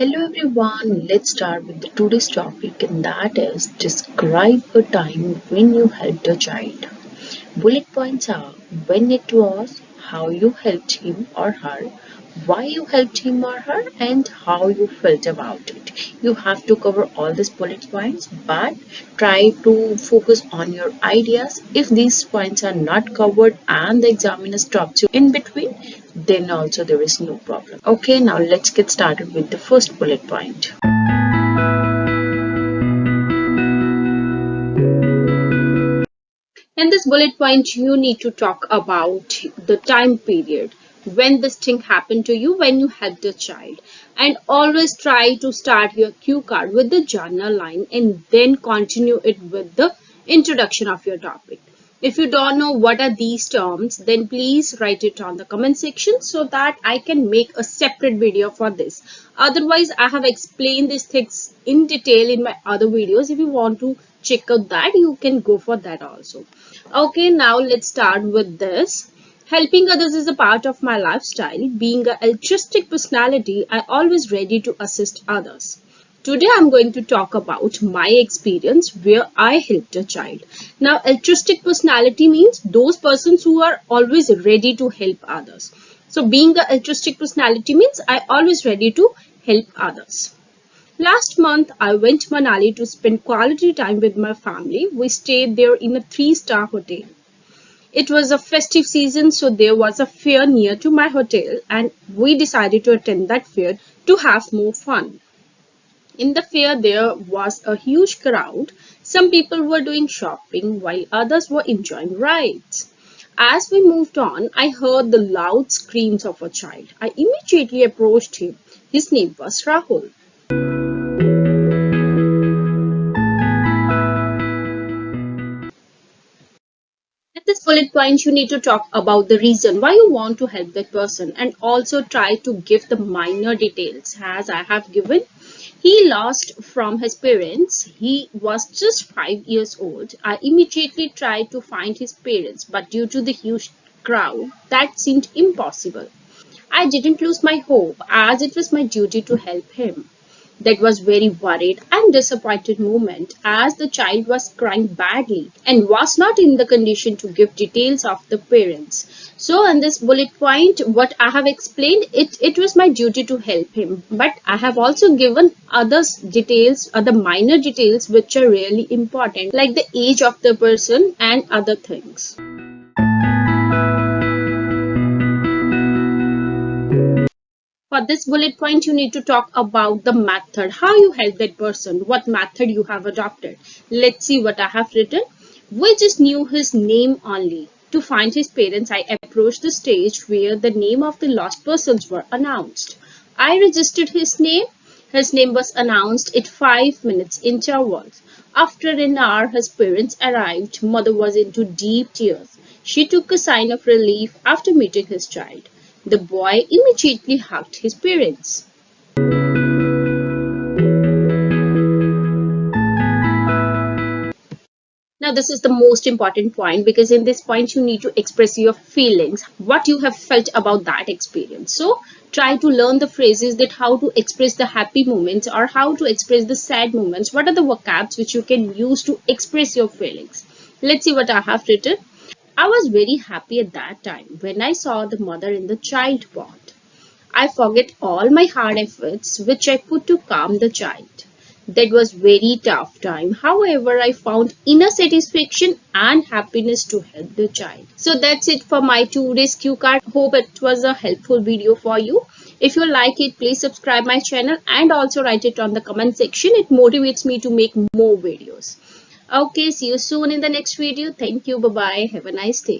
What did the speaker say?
Hello everyone, let's start with the today's topic, and that is describe a time when you helped a child. Bullet points are when it was, how you helped him or her, why you helped him or her, and how you felt about it. You have to cover all these bullet points, but try to focus on your ideas. If these points are not covered and the examiner stops you in between, then also there is no problem. Okay, now let's get started with the first bullet point. In this bullet point, you need to talk about the time period when this thing happened to you, when you helped a child. And always try to start your cue card with the journal line and then continue it with the introduction of your topic. If you don't know what are these terms, then please write it on the comment section so that I can make a separate video for this. Otherwise, I have explained these things in detail in my other videos. If you want to check out that, you can go for that also. Okay, now let's start with this. Helping others is a part of my lifestyle. Being an altruistic personality, I always ready to assist others. Today I'm going to talk about my experience where I helped a child. Now, altruistic personality means those persons who are always ready to help others. So being an altruistic personality means I always ready to help others. Last month, I went to Manali to spend quality time with my family. We stayed there in a 3-star hotel. It was a festive season, so there was a fair near to my hotel, and we decided to attend that fair to have more fun. In the fair, there was a huge crowd. Some people were doing shopping while others were enjoying rides. As we moved on, I heard the loud screams of a child. I immediately approached him. His name was Rahul. At this bullet point, you need to talk about the reason why you want to help that person and also try to give the minor details as I have given. He lost from his parents. He was just 5 years old. I immediately tried to find his parents, but due to the huge crowd, that seemed impossible. I didn't lose my hope as it was my duty to help him. That was very worried and disappointed moment as the child was crying badly and was not in the condition to give details of the parents. So in this bullet point, what I have explained, it was my duty to help him. But I have also given others details, other minor details which are really important, like the age of the person and other things. For this bullet point, you need to talk about the method, how you help that person, what method you have adopted. Let's see what I have written. We just knew his name only. To find his parents, I approached the stage where the name of the lost persons were announced. I registered his name. His name was announced at 5 minutes intervals. After an hour, his parents arrived. Mother was into deep tears. She took a sign of relief after meeting his child. The boy immediately hugged his parents. Now, this is the most important point because in this point, you need to express your feelings, what you have felt about that experience. So, try to learn the phrases that how to express the happy moments or how to express the sad moments. What are the vocabs which you can use to express your feelings? Let's see what I have written. I was very happy at that time when I saw the mother in the child bond. I forget all my hard efforts which I put to calm the child. That was very tough time. However, I found inner satisfaction and happiness to help the child. So that's it for my today's cue card. Hope it was a helpful video for you. If you like it, please subscribe my channel and also write it on the comment section. It motivates me to make more videos. Okay, see you soon in the next video. Thank you. Bye-bye. Have a nice day.